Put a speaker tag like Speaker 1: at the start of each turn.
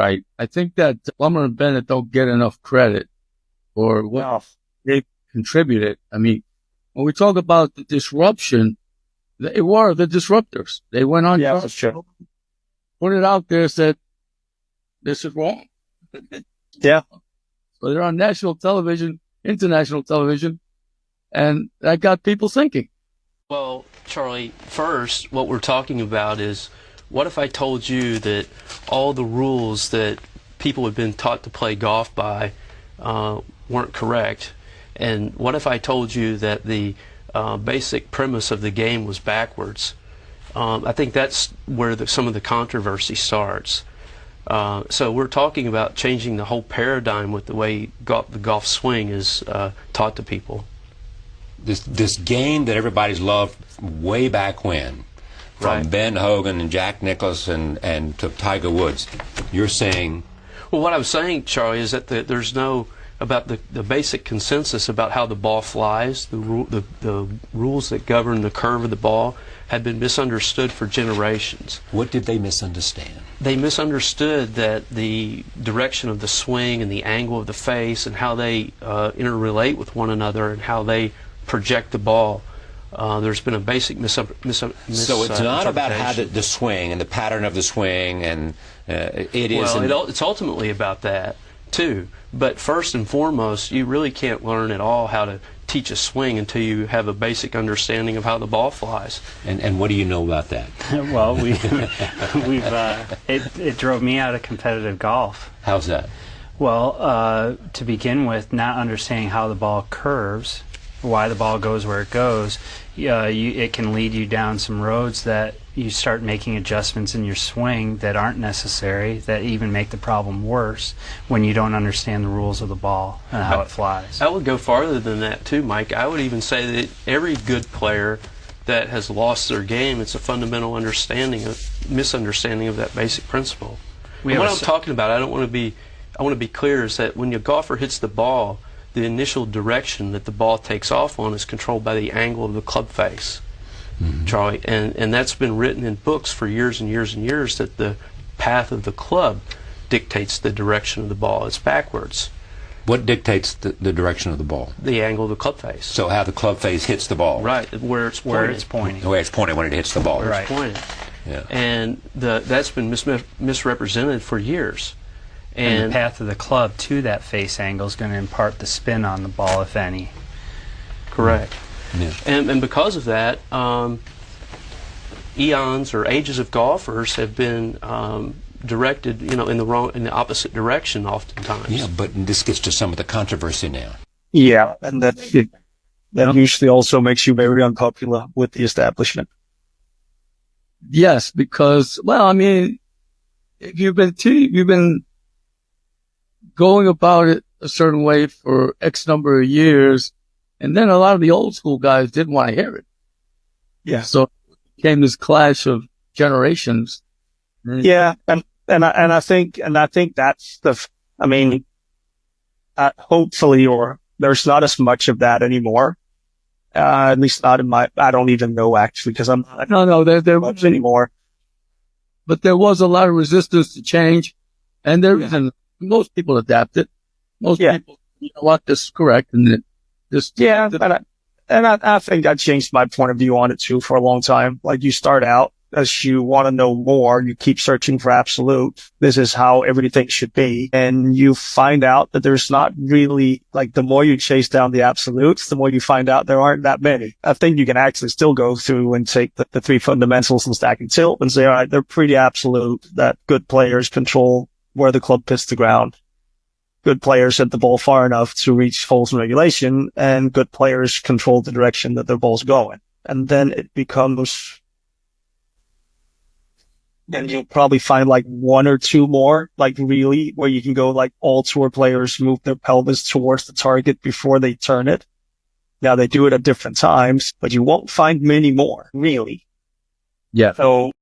Speaker 1: right? I think that Plummer and Bennett don't get enough credit for what they contributed. I mean, when we talk about the disruption, they were the disruptors. They went on,
Speaker 2: Yeah, for sure.
Speaker 1: put it out there, said, this is wrong.
Speaker 2: Yeah.
Speaker 1: So they're on national television, international television, and that got people thinking.
Speaker 3: Well, Charlie, first, what we're talking about is, what if I told you that all the rules that people have been taught to play golf by weren't correct? And what if I told you that the basic premise of the game was backwards? I think that's where some of the controversy starts. So we're talking about changing the whole paradigm with the way the golf swing is taught to people.
Speaker 4: This game that everybody's loved way back when, from
Speaker 3: Right.
Speaker 4: Ben Hogan and Jack Nicklaus and to Tiger Woods, you're saying...
Speaker 3: Well, what I'm saying, Charlie, is that there's no, about the basic consensus about how the ball flies, the rules that govern the curve of the ball had been misunderstood for generations.
Speaker 4: What did they misunderstand?
Speaker 3: They misunderstood that the direction of the swing and the angle of the face and how they interrelate with one another and how they project the ball. There's been a basic
Speaker 4: So it's not about how the swing and the pattern of the swing, and it is...
Speaker 3: Well, it's ultimately about that, too. But first and foremost, you really can't learn at all how to teach a swing until you have a basic understanding of how the ball flies.
Speaker 4: And what do you know about that?
Speaker 5: Well, it drove me out of competitive golf.
Speaker 4: How's that?
Speaker 5: Well, to begin with, not understanding how the ball curves, why the ball goes where it goes, it can lead you down some roads that you start making adjustments in your swing that aren't necessary, that even make the problem worse when you don't understand the rules of the ball and how it flies.
Speaker 3: I would go farther than that too, Mike. I would even say that every good player that has lost their game, it's a fundamental misunderstanding of that basic principle. And what I'm talking about, I want to be clear, is that when your golfer hits the ball, the initial direction that the ball takes off on is controlled by the angle of the club face. Mm-hmm. Charlie, and that's been written in books for years and years and years, that the path of the club dictates the direction of the ball. It's backwards.
Speaker 4: What dictates the direction of the ball?
Speaker 3: The angle of the club face.
Speaker 4: So how the club face hits the ball.
Speaker 3: Right, where it's pointing.
Speaker 4: The way it's pointing when it hits the ball.
Speaker 3: Where it's pointing.
Speaker 4: Yeah.
Speaker 3: And that's been misrepresented for years.
Speaker 5: And the path of the club to that face angle is going to impart the spin on the ball, if any.
Speaker 3: Correct.
Speaker 4: Yeah.
Speaker 3: And because of that, eons or ages of golfers have been directed, in the opposite direction oftentimes.
Speaker 4: Yeah, but this gets to some of the controversy now.
Speaker 2: Yeah, and that usually also makes you very unpopular with the establishment.
Speaker 1: Yes, because, well, I mean, if you've been going about it a certain way for X number of years, and then a lot of the old school guys didn't want to hear it.
Speaker 2: Yeah.
Speaker 1: So it became this clash of generations.
Speaker 2: Yeah, and I think that's hopefully, or there's not as much of that anymore. At least not in I don't even know actually, because I'm not there much anymore.
Speaker 1: But there was a lot of resistance to change, and most people adapt it. Most people, you know what, this is correct, and
Speaker 2: I think that changed my point of view on it too for a long time. Like, you start out as you want to know more, you keep searching for absolute. This is how everything should be. And you find out that there's not really, like, the more you chase down the absolutes, the more you find out there aren't that many. I think you can actually still go through and take the three fundamentals and stack and tilt and say, all right, they're pretty absolute, that good players control where the club hits the ground. Good players hit the ball far enough to reach holes in regulation, and good players control the direction that their ball's going. And then it becomes, and you'll probably find like one or two more, like, really, where you can go, like, all tour players move their pelvis towards the target before they turn it. Now, they do it at different times, but you won't find many more, really.
Speaker 1: Yeah.
Speaker 2: So